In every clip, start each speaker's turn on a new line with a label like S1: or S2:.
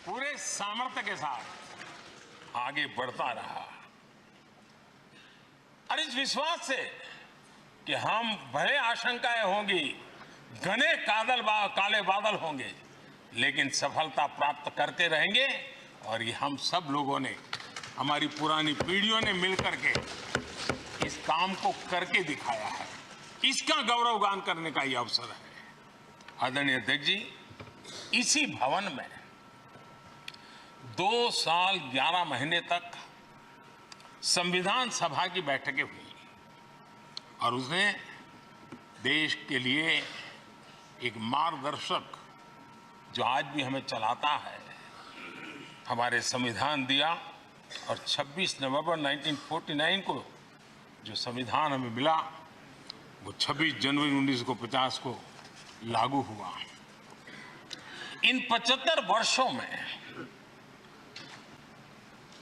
S1: पूरे सामर्थ्य के साथ आगे बढ़ता रहा और इस विश्वास से कि हम भले आशंकाएं होंगी, घने काले बादल होंगे, लेकिन सफलता प्राप्त करते रहेंगे। और ये हम सब लोगों ने, हमारी पुरानी पीढ़ियों ने मिलकर के इस काम को करके दिखाया है। इसका गौरवगान करने का ये अवसर है। आदरणीय अध्यक्ष जी, इसी भवन में 2 साल 11 महीने तक संविधान सभा की बैठकें हुई और उसने देश के लिए एक मार्गदर्शक जो आज भी हमें चलाता है, हमारे संविधान दिया। और 26 नवंबर 1949 को जो संविधान हमें मिला वो 26 जनवरी 1950 को लागू हुआ। इन 75 वर्षों में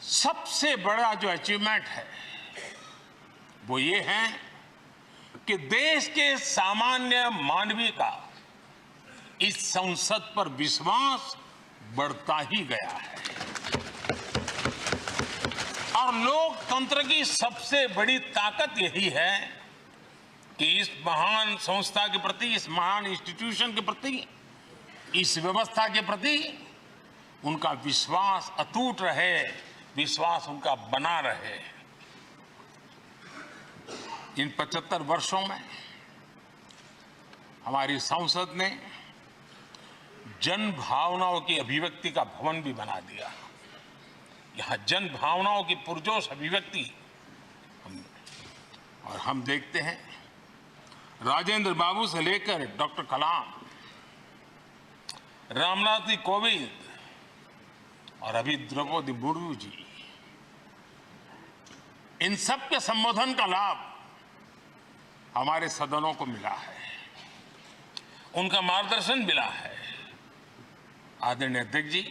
S1: सबसे बड़ा जो अचीवमेंट है वो ये है कि देश के सामान्य मानवी का इस संसद पर विश्वास बढ़ता ही गया है। और लोकतंत्र की सबसे बड़ी ताकत यही है कि इस महान संस्था के प्रति, इस महान इंस्टीट्यूशन के प्रति, इस व्यवस्था के प्रति उनका विश्वास अटूट रहे, विश्वास उनका बना रहे। इन 75 वर्षों में हमारी संसद ने जन भावनाओं की अभिव्यक्ति का भवन भी बना दिया। यहाँ जन भावनाओं की पुरजोश अभिव्यक्ति और हम देखते हैं राजेंद्र बाबू से लेकर डॉक्टर कलाम, रामनाथ जी कोविंद और अभी द्रौपदी मुर्मू जी, इन सब के संबोधन का लाभ हमारे सदनों को मिला है, उनका मार्गदर्शन मिला है। आदरणीय अध्यक्ष जी,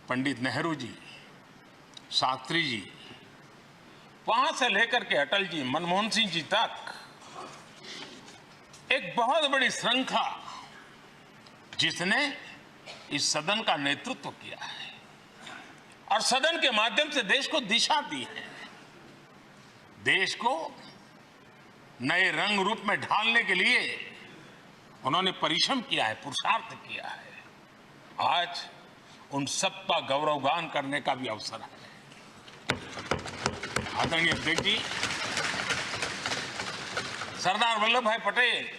S1: पंडित नेहरू जी, शास्त्री जी, वहां से लेकर के अटल जी, मनमोहन सिंह जी तक एक बहुत बड़ी श्रृंखला जिसने इस सदन का नेतृत्व किया है और सदन के माध्यम से देश को दिशा दी है, देश को नए रंग रूप में ढालने के लिए उन्होंने परिश्रम किया है, पुरुषार्थ किया है। आज उन सब का गौरवगान करने का भी अवसर है। आदरणीय अध्यक्ष जी, सरदार वल्लभ भाई पटेल,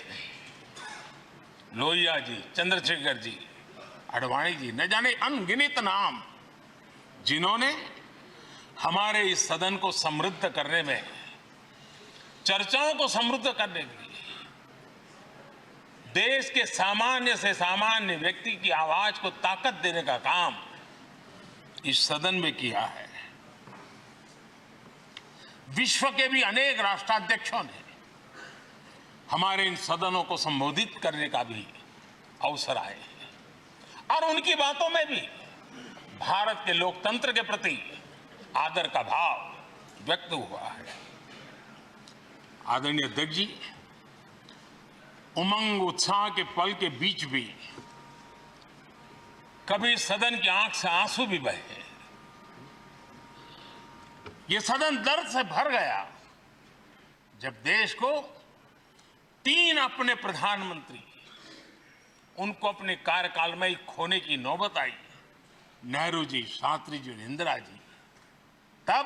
S1: लोहिया जी, चंद्रशेखर जी, आडवाणी जी, न जाने अनगिनत नाम, जिन्होंने हमारे इस सदन को समृद्ध करने में, चर्चाओं को समृद्ध करने के लिए, देश के सामान्य से सामान्य व्यक्ति की आवाज को ताकत देने का काम इस सदन में किया है। विश्व के भी अनेक राष्ट्राध्यक्षों ने हमारे इन सदनों को संबोधित करने का भी अवसर आए हैं और उनकी बातों में भी भारत के लोकतंत्र के प्रति आदर का भाव व्यक्त हुआ है। आदरणीय अध्यक्ष जी, उमंग उत्साह के पल के बीच भी कभी सदन की आंख से आंसू भी बहे। यह सदन दर्द से भर गया जब देश को 3 अपने प्रधानमंत्री, उनको अपने कार्यकाल में ही खोने की नौबत आई, नेहरू जी, शास्त्री जी, इंदिरा जी। तब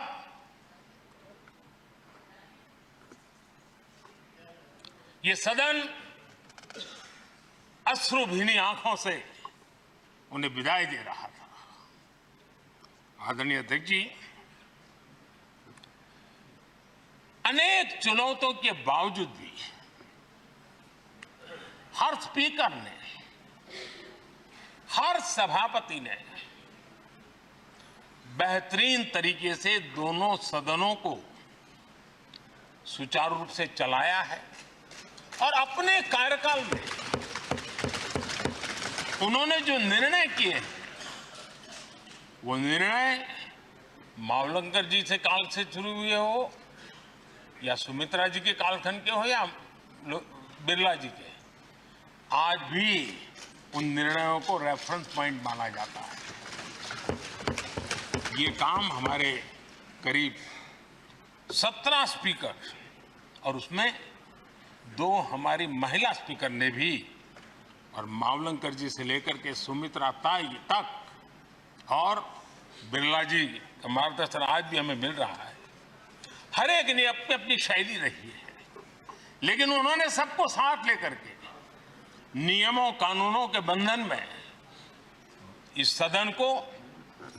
S1: ये सदन अश्रु भीनी आंखों से उन्हें विदाई दे रहा था। आदरणीय अध्यक्ष जी, अनेक चुनौतियों के बावजूद भी हर स्पीकर ने, हर सभापति ने बेहतरीन तरीके से दोनों सदनों को सुचारू रूप से चलाया है और अपने कार्यकाल में उन्होंने जो निर्णय किए, वो निर्णय मावलंकर जी से काल से शुरू हुए हो या सुमित्रा जी के कालखंड के हो या बिरला जी के, आज भी उन निर्णयों को रेफरेंस पॉइंट माना जाता है। ये काम हमारे करीब 17 स्पीकर और उसमें 2 हमारी महिला स्पीकर ने भी, और मावलंकर जी से लेकर के सुमित्रा ताई तक और बिरला जी का मार्गदर्शन आज भी हमें मिल रहा है। हर एक ने अपनी अपनी शैली रही है, लेकिन उन्होंने सबको साथ लेकर के नियमों कानूनों के बंधन में इस सदन को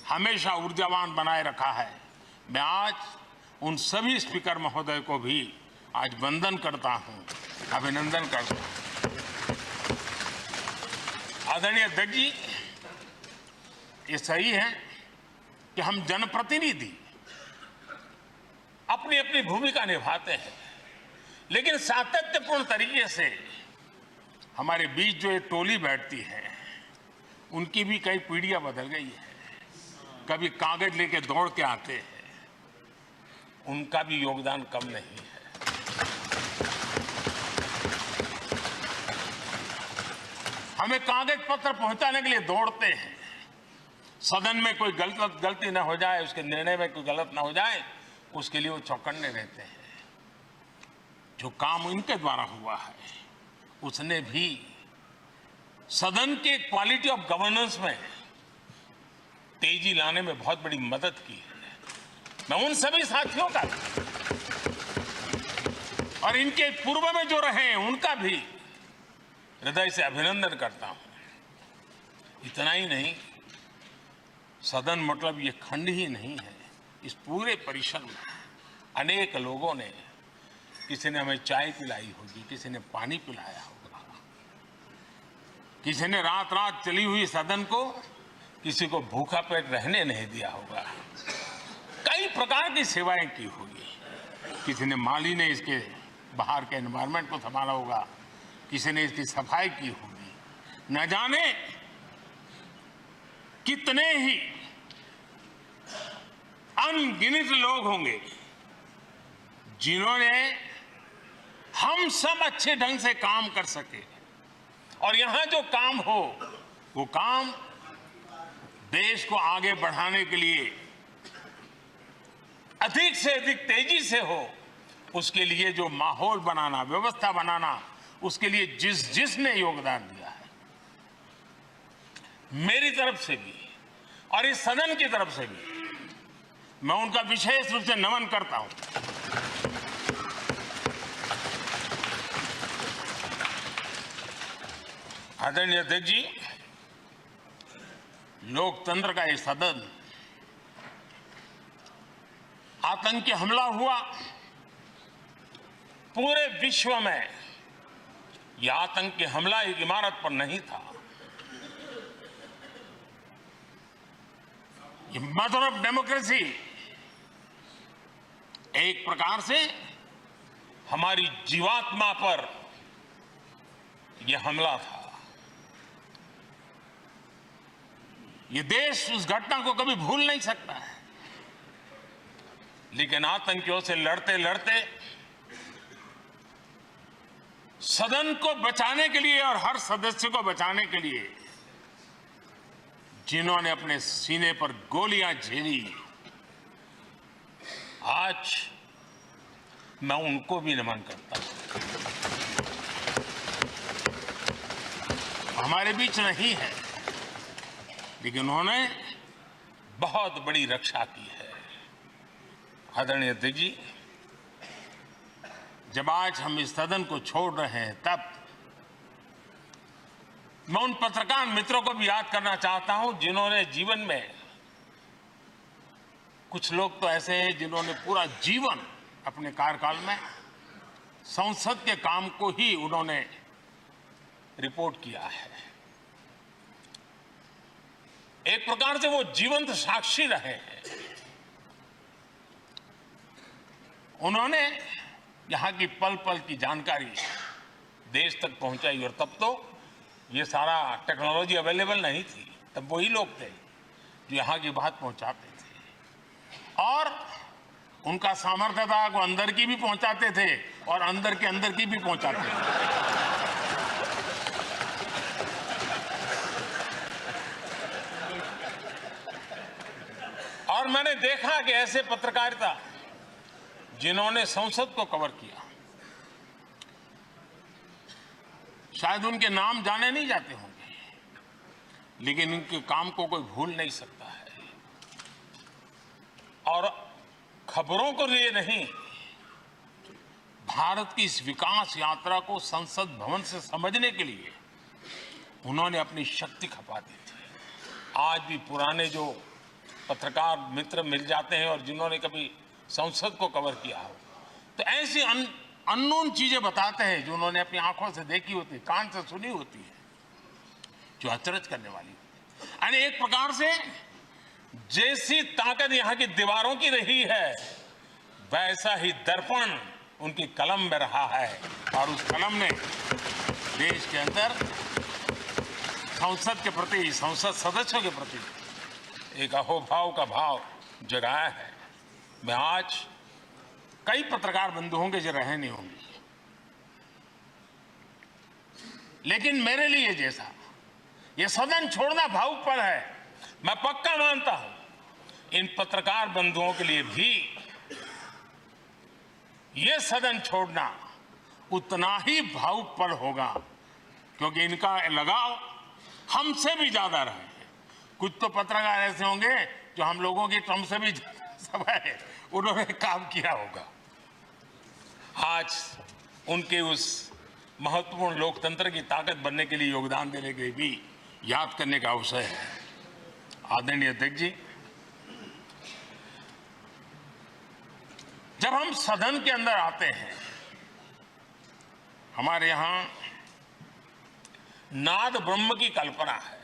S1: हमेशा ऊर्जावान बनाए रखा है। मैं आज उन सभी स्पीकर महोदय को भी आज वंदन करता हूं, अभिनंदन करता हूं। आदरणीय अध्यक्ष जी, ये सही है कि हम जनप्रतिनिधि अपनी अपनी भूमिका निभाते हैं, लेकिन सातत्यपूर्ण तरीके से हमारे बीच जो एक टोली बैठती है, उनकी भी कई पीढ़ियां बदल गई है। कभी कागज लेके दौड़ के आते हैं, उनका भी योगदान कम नहीं है। हमें कागज पत्र पहुंचाने के लिए दौड़ते हैं, सदन में कोई गलती ना हो जाए, उसके निर्णय में कोई गलत ना हो जाए, उसके लिए वो चौकन्ने रहते हैं। जो काम इनके द्वारा हुआ है, उसने भी सदन के क्वालिटी ऑफ गवर्नेंस में तेजी लाने में बहुत बड़ी मदद की है। मैं उन सभी साथियों का और इनके पूर्व में जो रहे हैं उनका भी हृदय से अभिनंदन करता हूं। इतना ही नहीं, सदन मतलब ये खंड ही नहीं है, इस पूरे परिसर में अनेक लोगों ने, किसी ने हमें चाय पिलाई होगी, किसी ने पानी पिलाया होगा, किसी ने रात रात चली हुई सदन को किसी को भूखा पेट रहने नहीं दिया होगा। कई प्रकार की सेवाएं की होगी। किसी ने माली ने इसके बाहर के एनवायरनमेंट को संभाला होगा, किसी ने इसकी सफाई की होगी। न जाने कितने ही अनगिनत लोग होंगे जिन्होंने हम सब अच्छे ढंग से काम कर सके, और यहां जो काम हो वो काम देश को आगे बढ़ाने के लिए अधिक से अधिक तेजी से हो, उसके लिए जो माहौल बनाना, व्यवस्था बनाना, उसके लिए जिसने योगदान दिया है, मेरी तरफ से भी और इस सदन की तरफ से भी मैं उनका विशेष रूप से नमन करता हूं। आदरणीय अध्यक्ष जी, लोकतंत्र का ये सदन, आतंकी हमला हुआ, पूरे विश्व में यह आतंकी हमला एक इमारत पर नहीं था, ये मदर ऑफ डेमोक्रेसी एक प्रकार से हमारी जीवात्मा पर यह हमला था। ये देश उस घटना को कभी भूल नहीं सकता है, लेकिन आतंकियों से लड़ते लड़ते सदन को बचाने के लिए और हर सदस्य को बचाने के लिए जिन्होंने अपने सीने पर गोलियां झेली, आज मैं उनको भी नमन करता हूं। हमारे बीच नहीं है, लेकिन उन्होंने बहुत बड़ी रक्षा की है। आदरणीय अध्यक्ष जी, जब आज हम इस सदन को छोड़ रहे हैं, तब मैं उन पत्रकार मित्रों को भी याद करना चाहता हूं जिन्होंने जीवन में, कुछ लोग तो ऐसे हैं जिन्होंने पूरा जीवन अपने कार्यकाल में संसद के काम को ही उन्होंने रिपोर्ट किया है। एक प्रकार से वो जीवंत साक्षी रहे हैं। उन्होंने यहां की पल पल की जानकारी देश तक पहुंचाई, और तब तो ये सारा टेक्नोलॉजी अवेलेबल नहीं थी। तब वही लोग थे जो यहां की बात पहुंचाते थे, और उनका सामर्थ्य था वो अंदर की भी पहुंचाते थे और अंदर के अंदर की भी पहुंचाते थे। मैंने देखा कि ऐसे पत्रकारिता जिन्होंने संसद को कवर किया, शायद उनके नाम जाने नहीं जाते होंगे, लेकिन उनके काम को कोई भूल नहीं सकता है। और खबरों को लिए नहीं, भारत की इस विकास यात्रा को संसद भवन से समझने के लिए उन्होंने अपनी शक्ति खपा दी थी। आज भी पुराने जो पत्रकार मित्र मिल जाते हैं और जिन्होंने कभी संसद को कवर किया हो, तो ऐसी अननोन चीजें बताते हैं जो उन्होंने अपनी आंखों से देखी होती है, कान से सुनी होती है, जो अचरज करने वाली होती है। यानी एक प्रकार से जैसी ताकत यहां की दीवारों की रही है, वैसा ही दर्पण उनकी कलम में रहा है, और उस कलम ने देश के अंदर संसद के प्रति, संसद सदस्यों के प्रति एक अहोभाव का भाव जगाया है। मैं आज कई पत्रकार बंधु होंगे जो रहे नहीं होंगे, लेकिन मेरे लिए जैसा ये सदन छोड़ना भावुक पल है, मैं पक्का मानता हूं इन पत्रकार बंधुओं के लिए भी ये सदन छोड़ना उतना ही भावुक पल होगा, क्योंकि इनका लगाव हमसे भी ज्यादा रहे हैं। कुछ तो पत्रकार ऐसे होंगे जो हम लोगों की टर्म से भी ज्यादा है, उन्होंने काम किया होगा। आज उनके उस महत्वपूर्ण लोकतंत्र की ताकत बनने के लिए योगदान देने के लिए भी याद करने का अवसर है। आदरणीय अध्यक्ष जी, जब हम सदन के अंदर आते हैं, हमारे यहां नाद ब्रह्म की कल्पना है।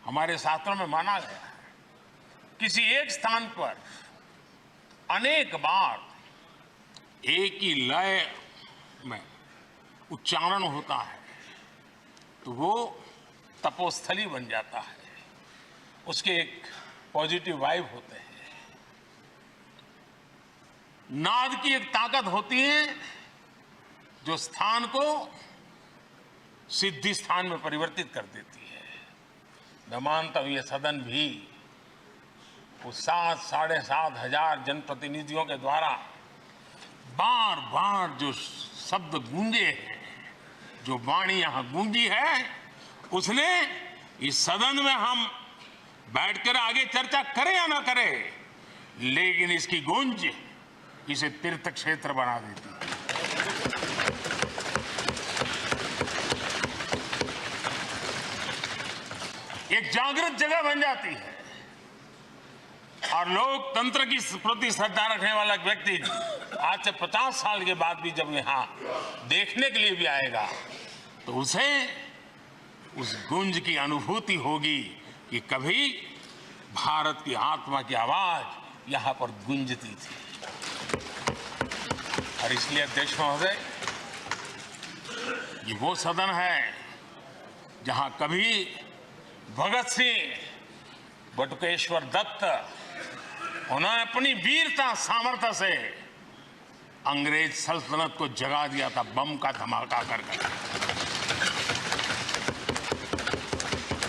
S1: हमारे शास्त्रों में माना गया है किसी एक स्थान पर अनेक बार एक ही लय में उच्चारण होता है तो वो तपोस्थली बन जाता है, उसके एक पॉजिटिव वाइब होते हैं। नाद की एक ताकत होती है जो स्थान को सिद्धि स्थान में परिवर्तित कर देती है। मैं मानता हूं ये सदन भी उस 7,500 जनप्रतिनिधियों के द्वारा बार बार जो शब्द गूंजे हैं, जो वाणी यहां गूंजी है, उसने इस सदन में हम बैठकर आगे चर्चा करें या ना करें, लेकिन इसकी गूंज इसे तीर्थ क्षेत्र बना देती है। एक जागृत जगह बन जाती है, और लोकतंत्र की प्रति श्रद्धा रखने वाला व्यक्ति आज से 50 साल के बाद भी जब यहां देखने के लिए भी आएगा तो उसे उस गूंज की अनुभूति होगी कि कभी भारत की आत्मा की आवाज यहां पर गूंजती थी। और इसलिए अध्यक्ष महोदय, ये वो सदन है जहां कभी भगत सिंह, बटुकेश्वर दत्त, उन्होंने अपनी वीरता सामर्थ्य से अंग्रेज सल्तनत को जगा दिया था बम का धमाका करके।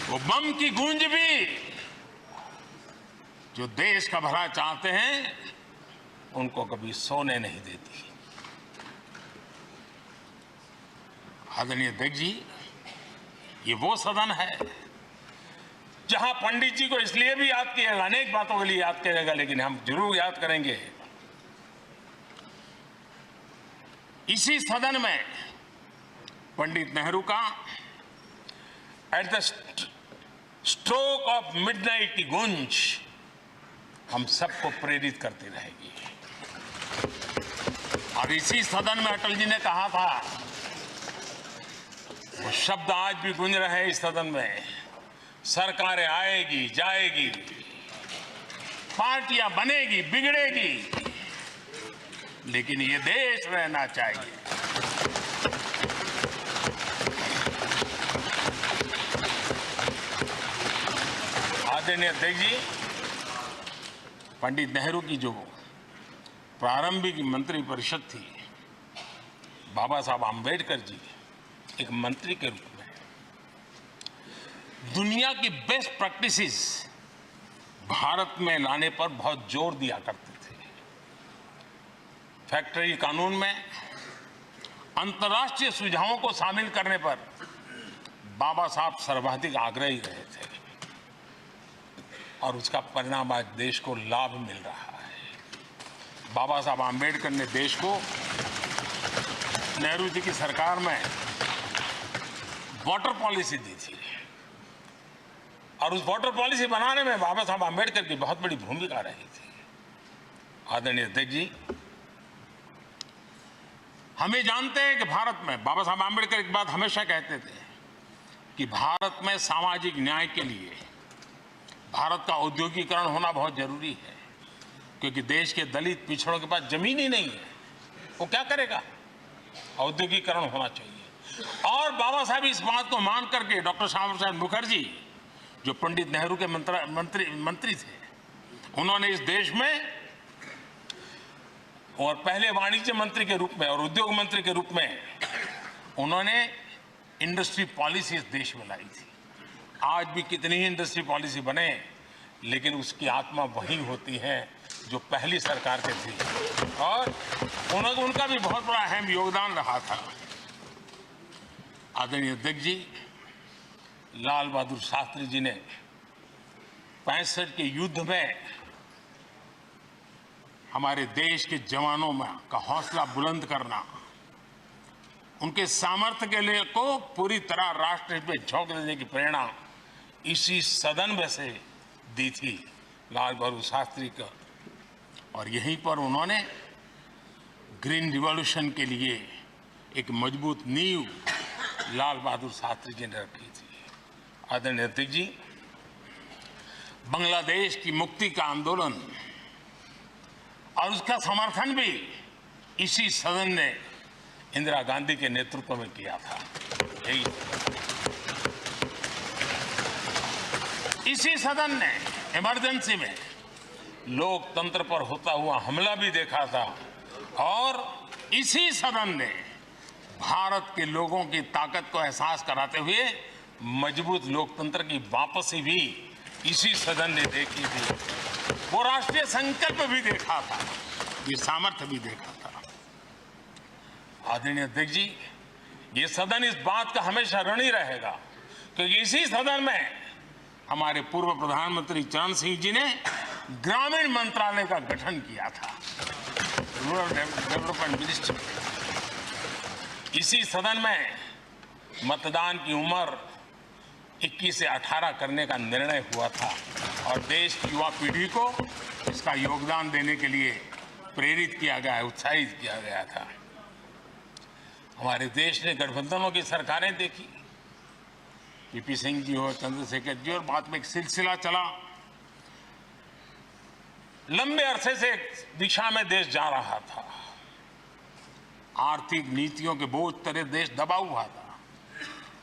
S1: वो बम की गूंज भी जो देश का भला चाहते हैं उनको कभी सोने नहीं देती। आदरणीय अध्यक्ष जी, ये वो सदन है जहां पंडित जी को इसलिए भी याद किया, अनेक बातों के लिए याद किया जाएगा, लेकिन हम जरूर याद करेंगे इसी सदन में पंडित नेहरू का at the stroke of midnight की गूंज हम सबको प्रेरित करती रहेगी। और इसी सदन में अटल जी ने कहा था, वो शब्द आज भी गूंज रहे हैं इस सदन में, सरकारें आएगी जाएगी, पार्टियां बनेगी बिगड़ेगी, लेकिन ये देश रहना चाहिए। आदरणीय अध्यक्ष जी, पंडित नेहरू की जो प्रारंभिक मंत्रिपरिषद थी, बाबा साहब आम्बेडकर जी एक मंत्री के रूप में दुनिया की बेस्ट प्रैक्टिसेस भारत में लाने पर बहुत जोर दिया करते थे। फैक्ट्री कानून में अंतर्राष्ट्रीय सुझावों को शामिल करने पर बाबा साहब सर्वाधिक आग्रही रहे थे और उसका परिणाम आज देश को लाभ मिल रहा है। बाबा साहब आम्बेडकर ने देश को नेहरू जी की सरकार में वाटर पॉलिसी दी थी और उस वाटर पॉलिसी बनाने में बाबा साहब आम्बेडकर की बहुत बड़ी भूमिका रही थी। आदरणीय अध्यक्ष जी, हम ये जानते हैं कि भारत में बाबा साहब आम्बेडकर एक बात हमेशा कहते थे कि भारत में सामाजिक न्याय के लिए भारत का औद्योगिकरण होना बहुत जरूरी है, क्योंकि देश के दलित पिछड़ों के पास जमीन ही नहीं है, वो क्या करेगा? औद्योगिकरण होना चाहिए। और बाबा साहब इस बात को मान करके डॉक्टर श्यामा प्रसाद मुखर्जी, जो पंडित नेहरू के मंत्री थे, उन्होंने इस देश में और पहले वाणिज्य मंत्री के रूप में और उद्योग मंत्री के रूप में उन्होंने इंडस्ट्री पॉलिसी इस देश में लाई थी। आज भी कितनी ही इंडस्ट्री पॉलिसी बने, लेकिन उसकी आत्मा वही होती है जो पहली सरकार के थी और उनका भी बहुत बड़ा अहम योगदान रहा था। आदरणीय अध्यक्ष जी, लाल बहादुर शास्त्री जी ने 65 के युद्ध में हमारे देश के जवानों में का हौसला बुलंद करना, उनके सामर्थ्य के लिए को पूरी तरह राष्ट्र में झोंक देने की प्रेरणा इसी सदन में से दी थी लाल बहादुर शास्त्री का। और यहीं पर उन्होंने ग्रीन रिवॉल्यूशन के लिए एक मजबूत नींव लाल बहादुर शास्त्री जी ने रखी थी। आदरणीय अध्यक्ष जी, बांग्लादेश की मुक्ति का आंदोलन और उसका समर्थन भी इसी सदन ने इंदिरा गांधी के नेतृत्व में किया था। इसी सदन ने इमरजेंसी में लोकतंत्र पर होता हुआ हमला भी देखा था और इसी सदन ने भारत के लोगों की ताकत को एहसास कराते हुए मजबूत लोकतंत्र की वापसी भी इसी सदन ने देखी थी। वो राष्ट्रीय संकल्प भी देखा था, ये सामर्थ्य भी देखा था। आदरणीय अध्यक्ष जी, ये सदन इस बात का हमेशा ऋणी रहेगा क्योंकि इसी सदन में हमारे पूर्व प्रधानमंत्री चरण सिंह जी ने ग्रामीण मंत्रालय का गठन किया था, रूरल डेवलपमेंट मिनिस्ट्री। इसी सदन में मतदान की उम्र 21 से 18 करने का निर्णय हुआ था और देश की युवा पीढ़ी को इसका योगदान देने के लिए प्रेरित किया गया, उत्साहित किया गया था। हमारे देश ने गठबंधनों की सरकारें देखी, वीपी सिंह जी हो, चंद्रशेखर जी, और बाद में एक सिलसिला चला। लंबे अरसे से दिशा में देश जा रहा था, आर्थिक नीतियों के बोझ तले देश दबा हुआ था,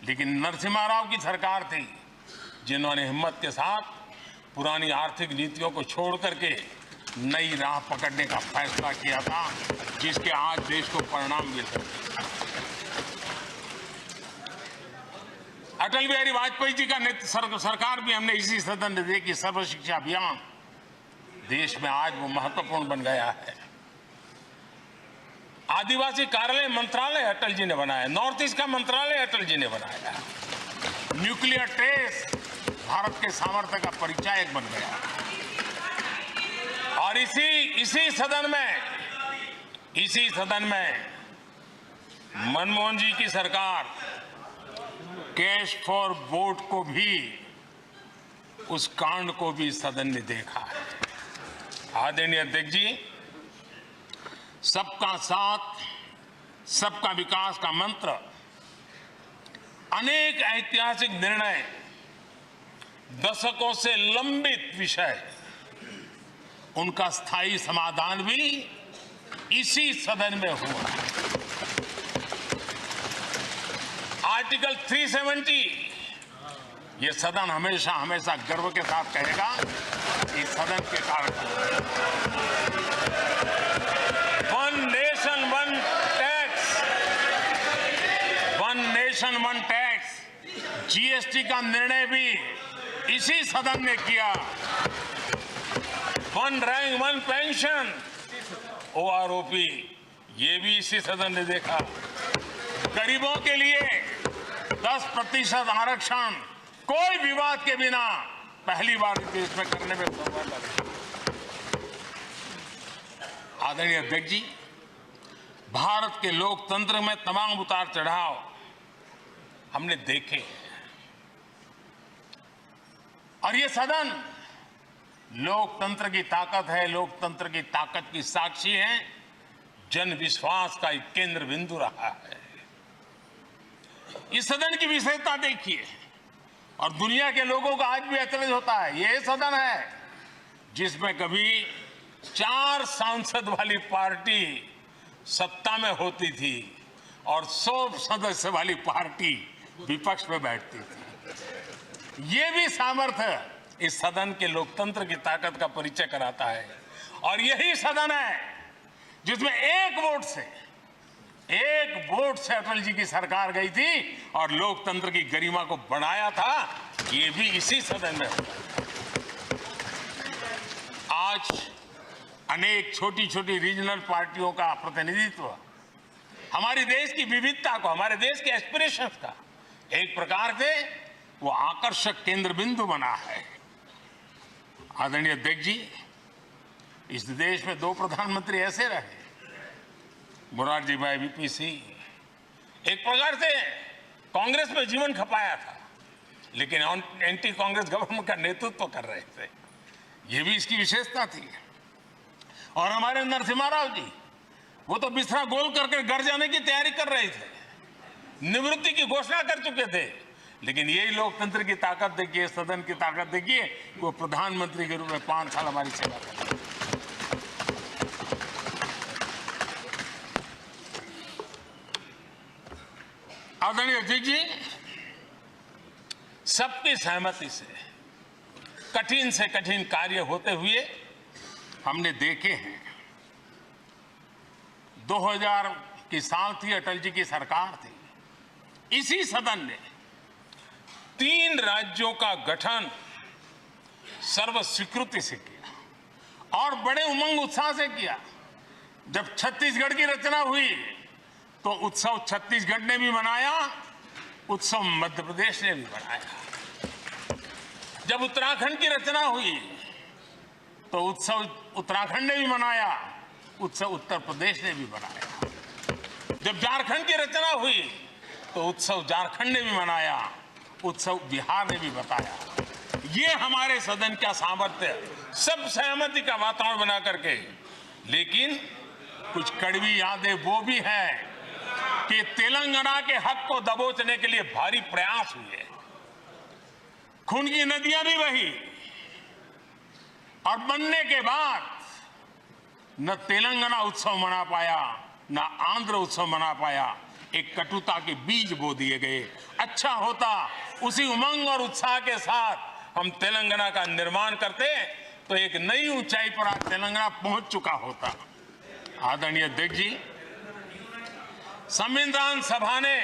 S1: लेकिन नरसिम्हा राव की सरकार थी जिन्होंने हिम्मत के साथ पुरानी आर्थिक नीतियों को छोड़ करके नई राह पकड़ने का फैसला किया था, जिसके आज देश को परिणाम मिल रहे हैं। अटल बिहारी वाजपेयी जी का सरकार भी हमने इसी सदन ने देखी। सर्व शिक्षा अभियान देश में आज वो महत्वपूर्ण बन गया है। आदिवासी कार्यालय मंत्रालय अटल जी ने बनाया, नॉर्थ ईस्ट का मंत्रालय अटल जी ने बनाया। न्यूक्लियर ट्रेस भारत के सामर्थ्य का परिचायक बन गया। और इसी सदन में मनमोहन जी की सरकार कैश फॉर वोट को भी, उस कांड को भी सदन ने देखा है। आदरणीय अध्यक्ष जी, सबका साथ सबका विकास का मंत्र, अनेक ऐतिहासिक निर्णय, दशकों से लंबित विषय, उनका स्थायी समाधान भी इसी सदन में हुआ। आर्टिकल 370, ये सदन हमेशा हमेशा गर्व के साथ कहेगा कि सदन के कारण one nation one tax, GST का निर्णय भी इसी सदन ने किया। One rank one pension, OROP, ये भी इसी सदन ने देखा। गरीबों के लिए 10% आरक्षण कोई विवाद के बिना पहली बार देश में करने में सफल रहे। आदरणीय अध्यक्ष जी, भारत के लोकतंत्र में तमाम उतार चढ़ाव हमने देखे और ये सदन लोकतंत्र की ताकत है, लोकतंत्र की ताकत की साक्षी है, जन विश्वास का एक केंद्र बिंदु रहा है। इस सदन की विशेषता देखिए और दुनिया के लोगों का आज भी अचरज होता है। यह सदन है जिसमें कभी 4 सांसद वाली पार्टी सत्ता में होती थी और 100 सदस्य वाली पार्टी विपक्ष में बैठती थी। ये भी सामर्थ्य इस सदन के लोकतंत्र की ताकत का परिचय कराता है। और यही सदन है जिसमें एक वोट से अटल जी की सरकार गई थी और लोकतंत्र की गरिमा को बढ़ाया था। ये भी इसी सदन में होता है। आज अनेक छोटी छोटी रीजनल पार्टियों का प्रतिनिधित्व हमारे देश की विविधता को, हमारे देश के एस्पिरेशंस का एक प्रकार से वो आकर्षक केंद्र बिंदु बना है। आदरणीय अध्यक्ष जी, इस देश में 2 प्रधानमंत्री ऐसे रहे, मोरारजी भाई वीपी सिंह। एक प्रकार से कांग्रेस में जीवन खपाया था, लेकिन एंटी कांग्रेस गवर्नमेंट का नेतृत्व कर रहे थे। ये भी इसकी विशेषता थी। और हमारे नरसिम्हा राव जी, वो तो बिस्तरा गोल करके घर जाने की तैयारी कर रहे थे, निवृत्ति की घोषणा कर चुके थे। लेकिन यही लोकतंत्र की ताकत देखिए, सदन की ताकत देखिए, वो प्रधानमंत्री के रूप में 5 साल हमारी सेवा कर रहे हैं। आदरणीय अध्यक्ष जी, सबकी सहमति से कठिन कार्य होते हुए हमने देखे हैं। 2000 की साल थी, अटल जी की सरकार थी। इसी सदन ने 3 राज्यों का गठन सर्व स्वीकृति से किया और बड़े उमंग उत्साह से किया। जब छत्तीसगढ़ की रचना हुई तो उत्सव छत्तीसगढ़ ने भी मनाया, उत्सव मध्य प्रदेश ने भी मनाया। जब उत्तराखंड की रचना हुई तो उत्सव उत्तराखंड ने भी मनाया, उत्सव उत्तर प्रदेश ने भी मनाया। जब झारखंड की रचना हुई तो उत्सव झारखंड ने भी मनाया, उत्सव बिहार ने भी बताया। ये हमारे सदन का सामर्थ्य, सब सहमति का वातावरण बना करके। लेकिन कुछ कड़वी यादें वो भी हैं कि तेलंगाना के हक को दबोचने के लिए भारी प्रयास हुए, खून की नदियां भी बही और बनने के बाद न तेलंगाना उत्सव मना पाया, न आंध्र उत्सव मना पाया। एक कटुता के बीज बो दिए गए। अच्छा होता उसी उमंग और उत्साह के साथ हम तेलंगाना का निर्माण करते तो एक नई ऊंचाई पर आज तेलंगाना पहुंच चुका होता। आदरणीय अध्यक्ष जी, संविधान सभा ने,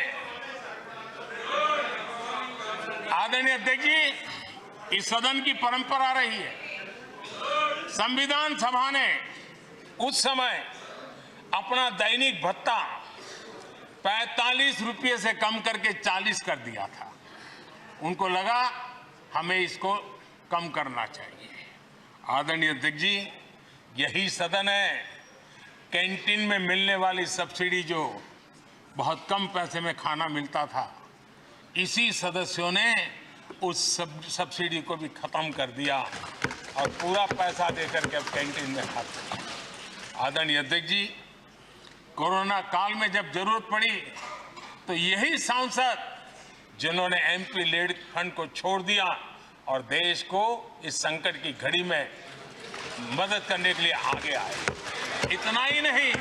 S1: आदरणीय अध्यक्ष जी, इस सदन की परंपरा रही है। संविधान सभा ने उस समय अपना दैनिक भत्ता 45 रुपये से कम करके 40 कर दिया था। उनको लगा हमें इसको कम करना चाहिए। आदरणीय अध्यक्ष जी, यही सदन है कैंटीन में मिलने वाली सब्सिडी, जो बहुत कम पैसे में खाना मिलता था, इसी सदस्यों ने उस सब्सिडी को भी खत्म कर दिया और पूरा पैसा देकर के अब कैंटीन में खाते हैं। आदरणीय अध्यक्ष जी, कोरोना काल में जब जरूरत पड़ी तो यही सांसद जिन्होंने एमपी लेड फंड को छोड़ दिया और देश को इस संकट की घड़ी में मदद करने के लिए आगे आए। इतना ही नहीं,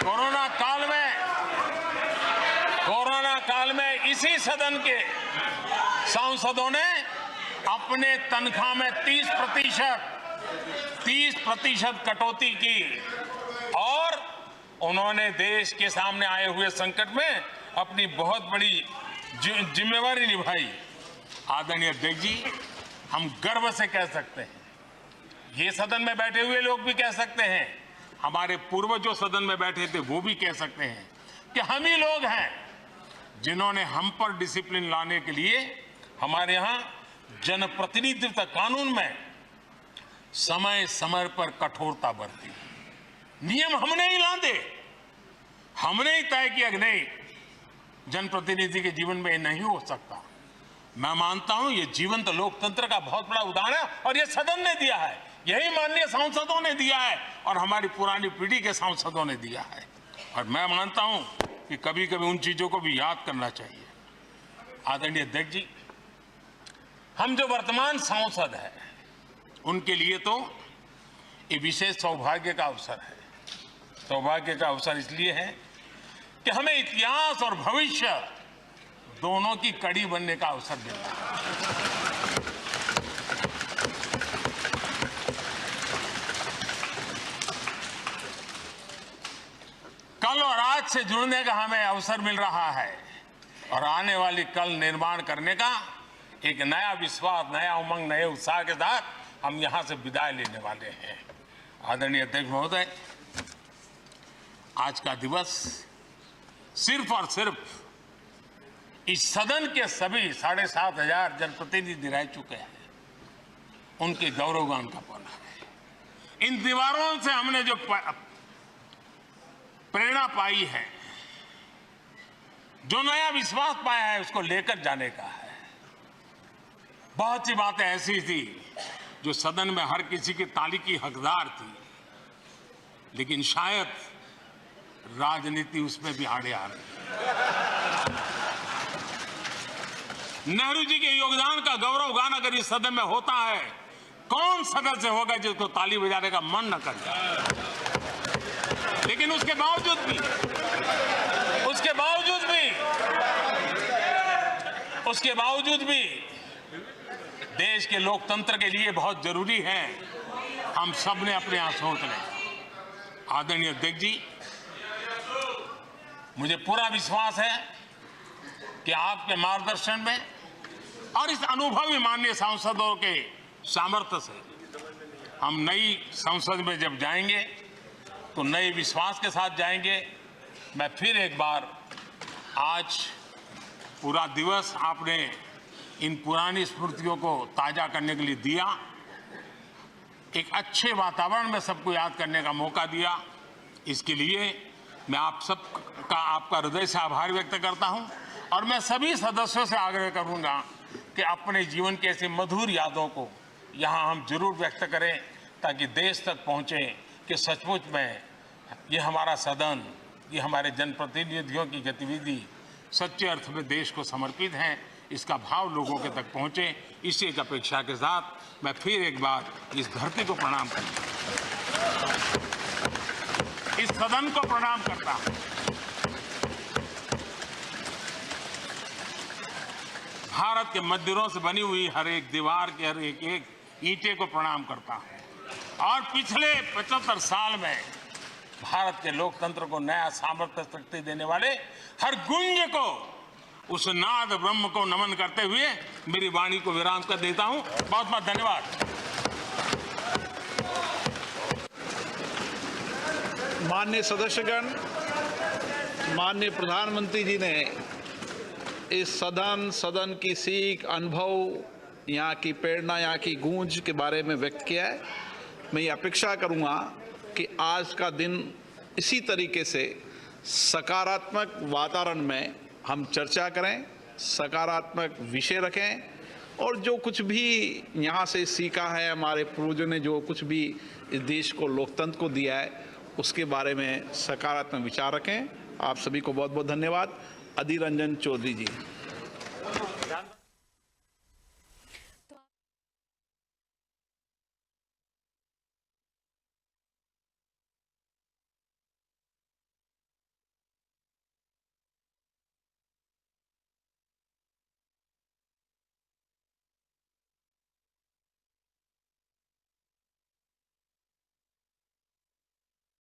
S1: कोरोना काल में इसी सदन के सांसदों ने अपने तनख्वाह में 30% कटौती की और उन्होंने देश के सामने आए हुए संकट में अपनी बहुत बड़ी जिम्मेवारी निभाई। आदरणीय अध्यक्ष जी, हम गर्व से कह सकते हैं ये सदन में बैठे हुए लोग भी कह सकते हैं, हमारे पूर्वज जो सदन में बैठे थे वो भी कह सकते हैं कि हम ही लोग हैं जिन्होंने हम पर डिसिप्लिन लाने के लिए हमारे यहां जनप्रतिनिधित्व कानून में समय समय पर कठोरता बरती। नियम हमने ही लादे, हमने ही तय किया कि नहीं, जनप्रतिनिधि के जीवन में ये नहीं हो सकता। मैं मानता हूं ये जीवंत लोकतंत्र का बहुत बड़ा उदाहरण है और ये सदन ने दिया है, यही माननीय सांसदों ने दिया है और हमारी पुरानी पीढ़ी के सांसदों ने दिया है। और मैं मानता हूं कि कभी कभी उन चीजों को भी याद करना चाहिए। आदरणीय अध्यक्ष जी, हम जो वर्तमान सांसद हैं उनके लिए तो ये विशेष सौभाग्य का अवसर है। सौभाग्य का अवसर इसलिए है कि हमें इतिहास और भविष्य दोनों की कड़ी बनने का अवसर मिला है। कल और आज से जुड़ने का हमें अवसर मिल रहा है और आने वाली कल निर्माण करने का एक नया विश्वास, नया उमंग, नए उत्साह के साथ हम यहां से विदाई लेने वाले हैं। आदरणीय अध्यक्ष महोदय, आज का दिवस सिर्फ और सिर्फ इस सदन के सभी 7,500 जनप्रतिनिधि रह चुके हैं उनके गौरवगान का पल है। इन दीवारों से हमने जो प्रेरणा पाई है, जो नया विश्वास पाया है, उसको लेकर जाने का है। बहुत सी बातें ऐसी थी जो सदन में हर किसी की ताली की हकदार थी, लेकिन शायद राजनीति उसमें भी आड़े आ रही। नेहरू जी के योगदान का गौरवगान अगर इस सदन में होता है, कौन सदस्य होगा जिसको ताली बजाने का मन न कर जाए। लेकिन उसके बावजूद भी देश के लोकतंत्र के लिए बहुत जरूरी है हम सब ने अपने यहां सोच लें। आदरणीय अध्यक्ष जी, मुझे पूरा विश्वास है कि आपके मार्गदर्शन में और इस अनुभवी माननीय सांसदों के सामर्थ्य से हम नई संसद में जब जाएंगे तो नए विश्वास के साथ जाएंगे। मैं फिर एक बार आज पूरा दिवस आपने इन पुरानी स्मृतियों को ताजा करने के लिए दिया, एक अच्छे वातावरण में सबको याद करने का मौका दिया। इसके लिए मैं आप सब का आपका हृदय से आभार व्यक्त करता हूं और मैं सभी सदस्यों से आग्रह करूंगा कि अपने जीवन की ऐसी मधुर यादों को यहां हम जरूर व्यक्त करें ताकि देश तक पहुंचे कि सचमुच में ये हमारा सदन, ये हमारे जनप्रतिनिधियों की गतिविधि सच्चे अर्थ में देश को समर्पित है, इसका भाव लोगों के तक पहुंचे। इसी एक अपेक्षा के साथ मैं फिर एक बार इस धरती को प्रणाम करता हूं, इस सदन को प्रणाम करता हूं। भारत के मंदिरों से बनी हुई हर एक दीवार के हर एक ईंटे को प्रणाम करता हूं और पिछले 75 साल में भारत के लोकतंत्र को नया सामर्थ्य शक्ति देने वाले हर गुंज को, उस नाद ब्रह्म को नमन करते हुए मेरी वाणी को विराम कर देता हूं। बहुत बहुत धन्यवाद।
S2: माननीय सदस्यगण, माननीय प्रधानमंत्री जी ने इस सदन की सीख, अनुभव, यहाँ की प्रेरणा, यहाँ की गूंज के बारे में व्यक्त किया है। मैं ये अपेक्षा करूँगा कि आज का दिन इसी तरीके से सकारात्मक वातावरण में हम चर्चा करें, सकारात्मक विषय रखें और जो कुछ भी यहाँ से सीखा है, हमारे पूर्वजों ने जो कुछ भी इस देश को, लोकतंत्र को दिया है, उसके बारे में सकारात्मक विचार रखें। आप सभी को बहुत बहुत धन्यवाद। अधीर रंजन चौधरी जी।